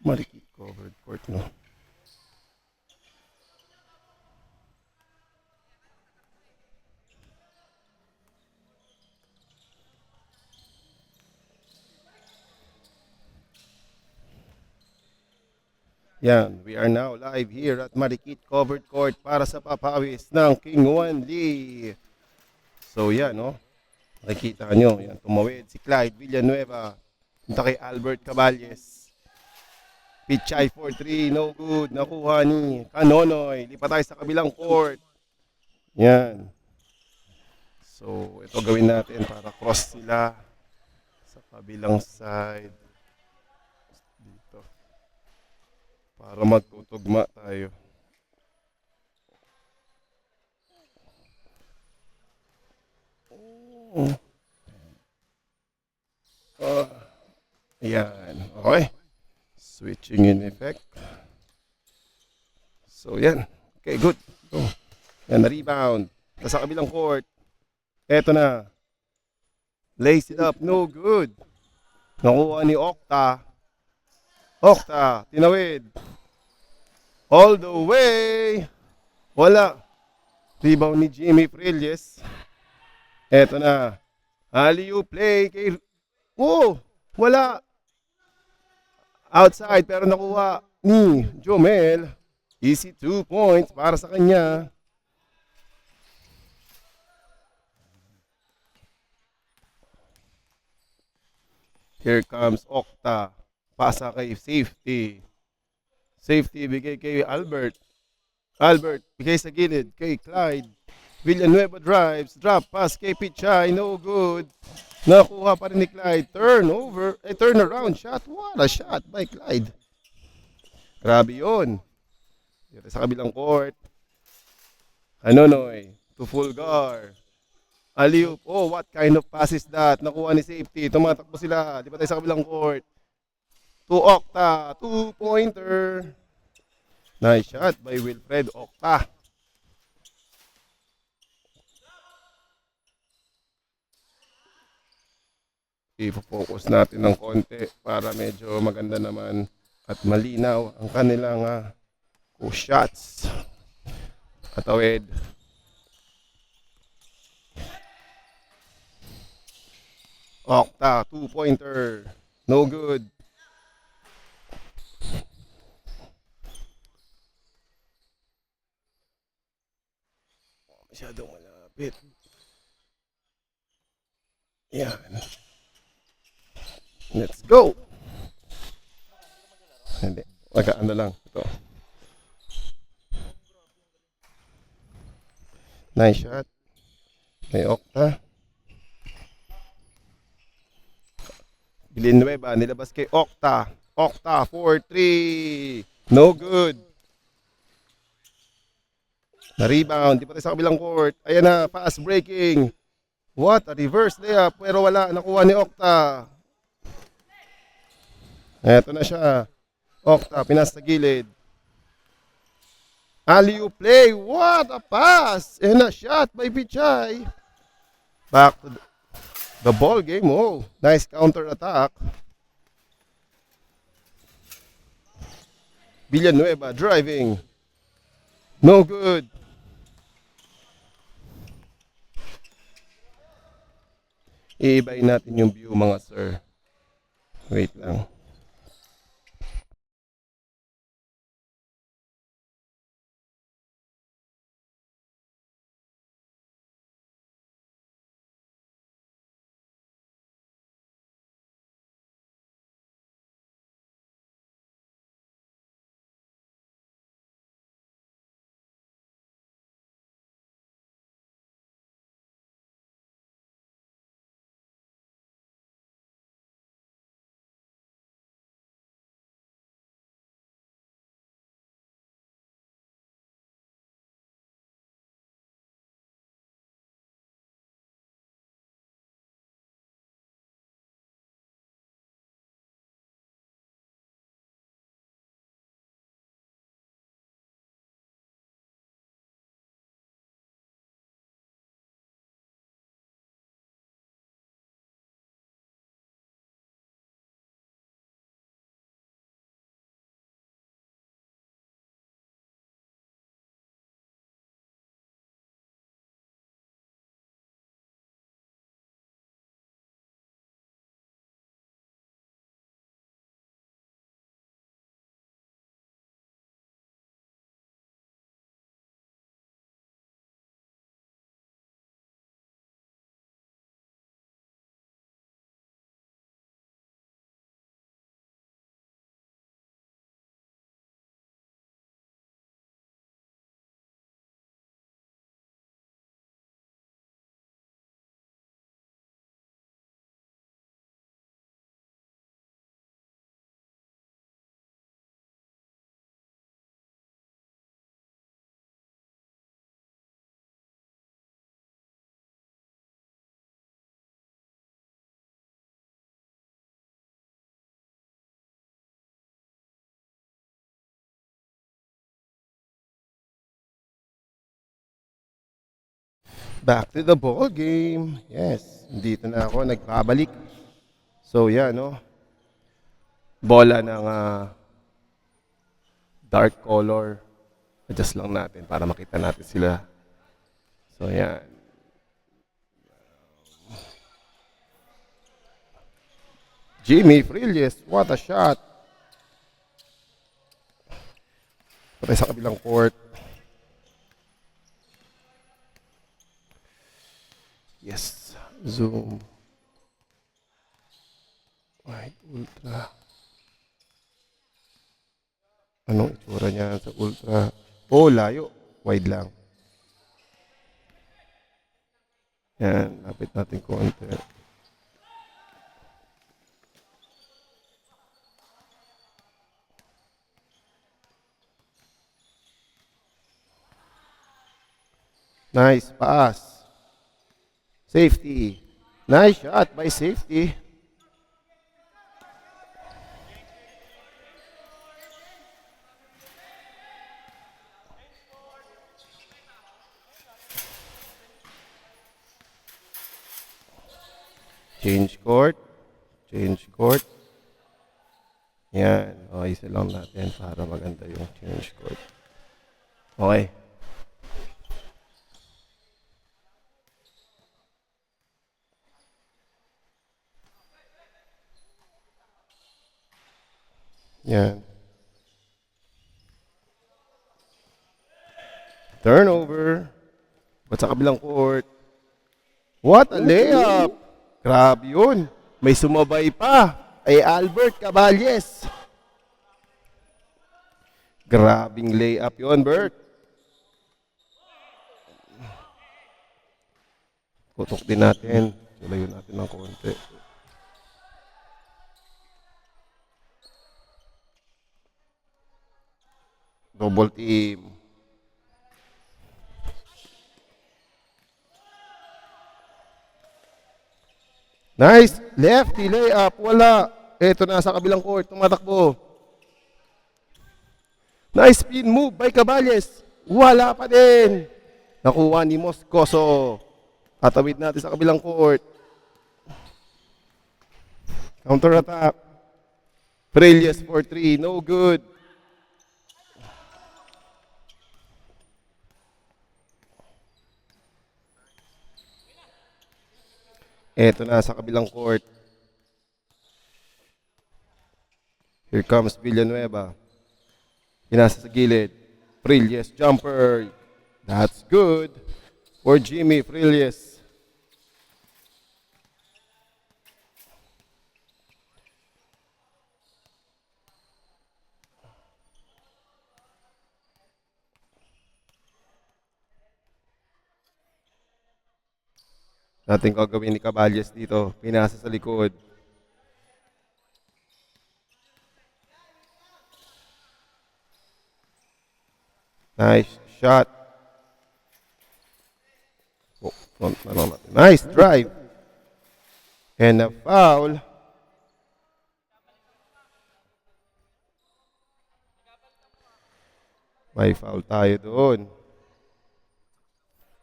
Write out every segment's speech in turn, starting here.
Marikit covered court, no? Yan, we are now live here at Marikit Covered Court para sa papawis ng King Juan Lee. So yan, no? Nakikita nyo, yan, tumawid si Clyde Villanueva. Punta kay Albert Caballes. Pichay 4-3, no good. Nakuha ni Kanonoy. Lipat tayo sa kabilang court. Yan. So, ito gawin natin para cross sila sa kabilang side. Dito. Para magtutugma tayo. Oh. Yan. Okay. Switching in effect. So, yan. Okay, good. Go. Yan, rebound. Sa kabilang court. Eto na. Lace it up. No good. Nakuha ni Okta. Okta. Tinawid. All the way. Wala. Rebound ni Jimmy Prilles. Eto na. Alley-oop play kay... Oh! Wala. Outside pero nakuha ni Jomel. Easy 2 points para sa kanya. Here comes Okta. Pasa kay Safety. Safety bigay kay Albert. Albert bigay sa gilid kay Clyde. Villanueva drives. Drop pass kay Pichay. No good. Nakuha pa rin ni Clyde. Turnover. Turnaround shot. What a shot by Clyde. Grabe yun. Dito sa kabilang court. Anonoy. To Fulgar. Aliup. Oh, what kind of pass is that? Nakuha ni Safety. Tumatakbo sila. Di ba tayo sa kabilang court? To Okta. Two-pointer. Nice shot by Wilfred Okta. I-focus natin ng konti para medyo maganda naman at malinaw ang kanilang shots. Atawid. Okta, two-pointer. No good. Masyadong malapit. Yan. Let's go. Hindi. Ano lang. Ito. Nice shot. May Okta. Villanueva, nilabas kay Okta. Okta, 4-3. No good. Na-rebound. Di pa tayo sa kabilang court. Ayan na, fast breaking. What a reverse layup. Pero wala, nakuha ni Okta. Eto na siya. Okta, pinas sa gilid. Alley-oop play. What a pass. And a shot by Pichay. Back to the ball game. Oh, nice counter attack. Villanueva driving. No good. Iibayin natin yung view mga sir. Wait lang. Back to the ball game. Yes, dito na ako nagbabalik. So yan, no? Bola ng dark color. Adjust lang natin para makita natin sila. So yan. Jimmy Frilles, what a shot. Patay sa kabilang court. Yes, zoom. Wide ultra. Anong itsura niya sa ultra? Oh, layo. Wide lang. Yan, lapit natin konti. Nice pass. Safety. Nice shot by safety. Change court. Change court. Yan. O, isa lang natin para maganda yung change court. Okay. Yan. Turnover. But sa kabilang court. What a layup! Grabe yun. May sumabay pa. Ay Albert Caballes. Grabing layup yun, Bert. Tutok din natin. Layo natin ng konti. Double team. Nice. Lefty layup. Wala. Ito na sa kabilang court. Tumatakbo. Nice spin move by Caballes. Wala pa din. Nakuha ni Moscoso. Tatawid natin sa kabilang court. Counter attack. Frilles for 3. No good. Eto na sa kabilang court. Here comes Villanueva. Pinasa sa gilid. Frilles jumper. That's good for Jimmy Frilles. Natin gagawin ni Caballes dito. Pinasa sa likod. Nice shot. Oh, nice drive. And a foul. May foul tayo doon.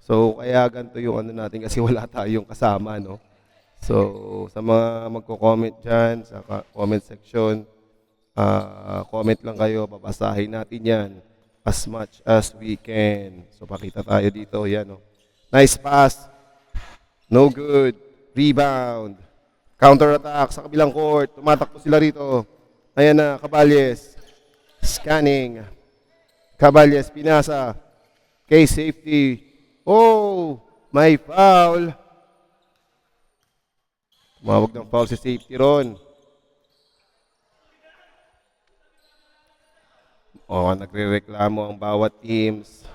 So, kaya ganito yung ano natin kasi wala tayong kasama, no? So, sa mga magko-comment dyan, sa comment section, comment lang kayo, babasahin natin yan as much as we can. So, pakita tayo dito, yan, no? Nice pass. No good. Rebound. Counter attack sa kabilang court. Tumatakbo sila rito. Ayan na, Caballes. Scanning. Caballes, pinasa. Case safety. Oh, may foul. Tumawag ng foul si safety ron. Oh, nagre-reklamo ang bawat teams.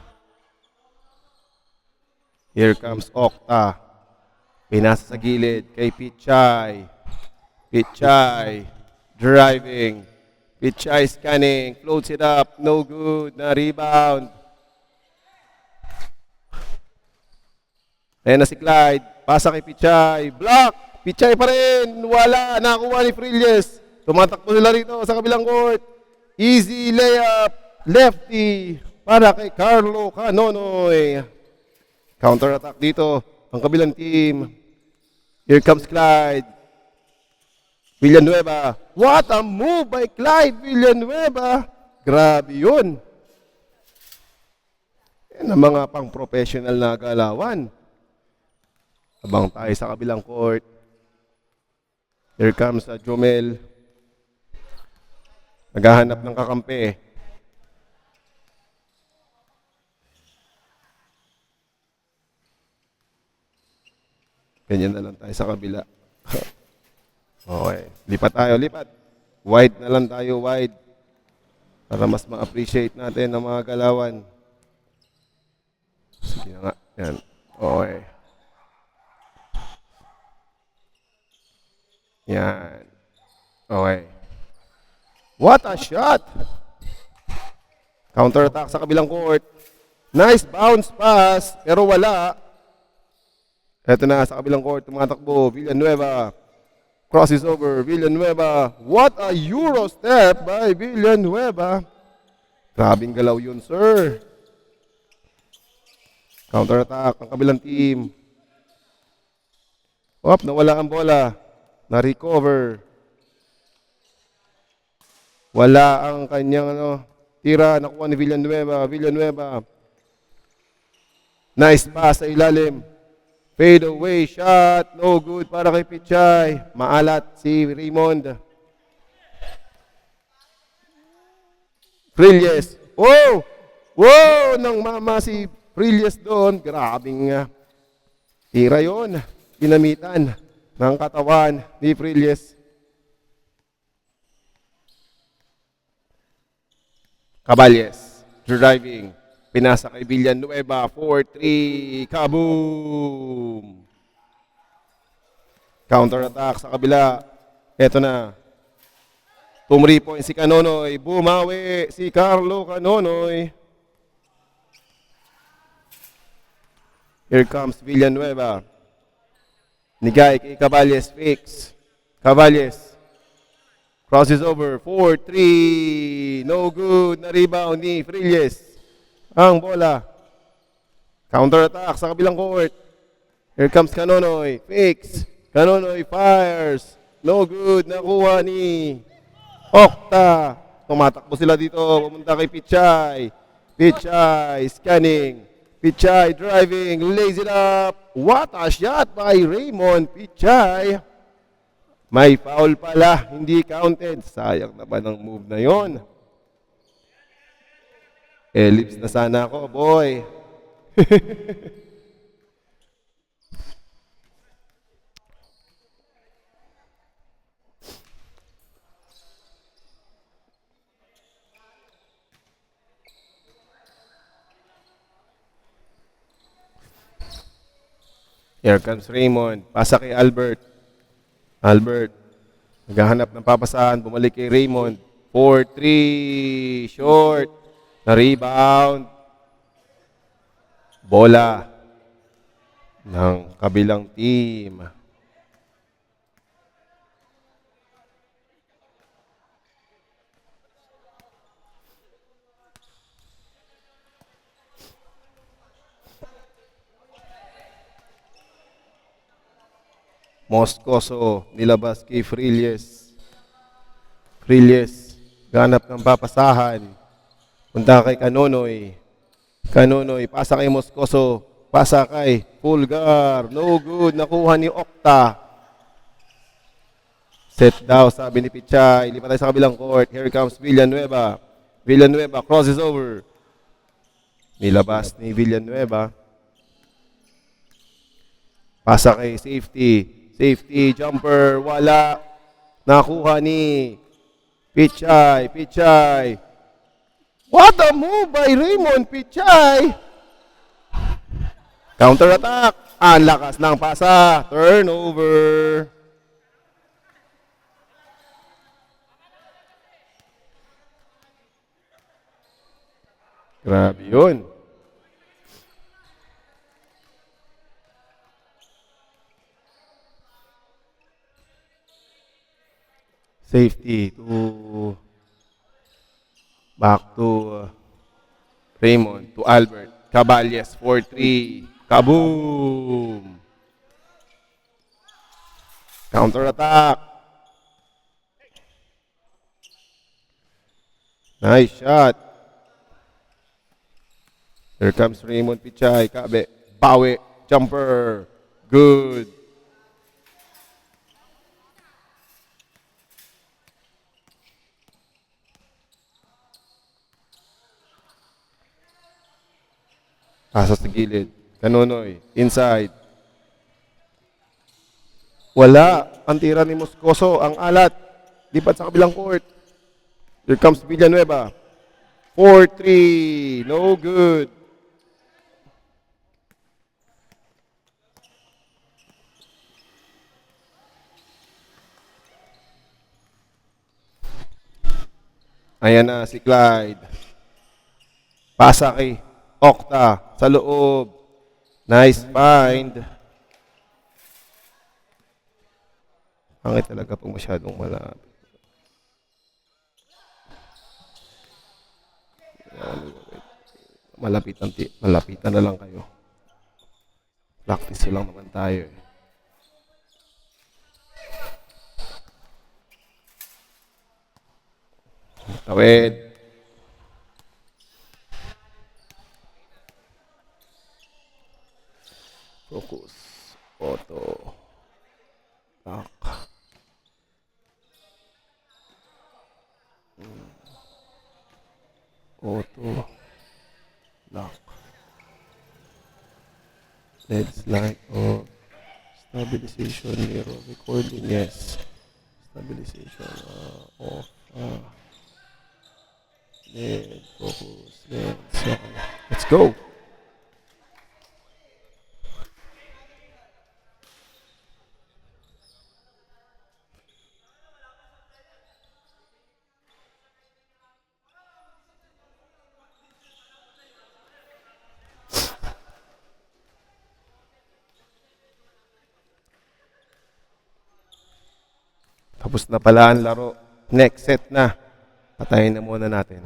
Here comes Okta. Pinasa sa gilid kay Pichay. Pichay driving. Pichay scanning. Floats it up. No good. Na rebound. Ayan na si Clyde. Pasa kay Pichay. Block. Pichay pa rin. Wala. Nakuha ni Frilles. Tumatakbo sila rito sa kabilang court. Easy layup. Lefty. Para kay Carlo Canonoy. Counter attack dito. Ang kabilang team. Here comes Clyde. Villanueva. What a move by Clyde Villanueva. Grabe yun. Yan ang mga pang-professional na galawan. Habang tayo sa kabilang court. Here comes Jomel. Naghahanap ng kakampi. Ganyan na lang tayo sa kabila. Okay. Lipat tayo, lipat. Wide na lang tayo, wide. Para mas ma-appreciate natin ang mga galawan. Sige na nga. Yan. Okay. Yan. Okay. What a shot! Counter attack sa kabilang court. Nice bounce pass, pero wala. Eto na sa kabilang court, tumatakbo. Villanueva. Crosses over. Villanueva. What a Euro step by Villanueva. Grabing galaw yun, sir. Counter attack ang kabilang team. Nawala ang bola. Na-recover. Wala ang kanyang tira. Nakuha ni Villanueva. Villanueva. Nice pass sa ilalim. Fade away shot. No good para kay Pichay. Maalat si Raymond. Prilles. Wow! Wow! Nang mama si Prilles doon. Grabing tira yun. Ginamitan ng katawan ni Prilles. Caballes. Driving. Pinasa kay Villanueva, 4-3, kaboom! Counter attack sa kabila. Eto na. 2 points si Canonoy. Bumawi si Carlo Canonoy. Here comes Villanueva. Nigay kay Caballes, fix. Caballes. Crosses over, 4-3. No good. Na-rebound ni Frilles. Ang bola. Counter attack sa kabilang court. Here comes Canonoy. Fix. Canonoy fires. No good. Nakuha ni Okta. Tumatakbo sila dito. Pumunta kay Pichay. Pichay scanning. Pichay driving. Lays it up. What a shot by Raymond Pichay. May foul pala. Hindi counted. Sayang naman ang move na yon. Ellipse na sana ako, boy. Here comes Raymond. Pasa kay Albert. Albert. Naghahanap ng papasahan. Bumalik kay Raymond. 4-3. Short. Na-rebound. Bola ng kabilang team. Moscoso nilabas kay Frilles. Frilles ganap ng papasahan. Punta kay Canonoy. Canonoy, pasa kay Moscoso. Pasa kay Pulgar. No good. Nakuha ni Okta. Set daw, sabi ni Pichay. Lipat tayo sa kabilang court. Here comes Villanueva. Villanueva crosses over. Nilabas ni Villanueva. Pasa kay Safety. Safety, jumper. Wala. Nakuha ni Pichay. Pichay. What a move by Raymond Pichay! Counter attack. Ang lakas ng pasa. Turnover. Grabe yun. Safety to back to Raymond, to Albert. Caballes, 4-3. Kaboom! Counter attack. Nice shot. Here comes Raymond Pichay. Kabe. Bawi. Jumper. Good. Asa sa gilid. Kanonoy. Inside. Wala. Ang tira ni Moscoso. Ang alat. Lipat sa kabilang court. Here comes Villanueva. 4-3. No good. Ayan na si Clyde. Pasa kay Okta sa loob. Nice find. Pangit talaga pag masyadong malapit. Malapitan na lang kayo. Practice lang naman tayo eh. Tawid. Focus. Auto. Lock. Auto. Lock. Lead slide off. Stabilization mirror. Recording. Yes. Stabilization off. Lead. Focus. Lead. Let's go. Tapos na pala ang laro. Next set na. Patayin na muna natin.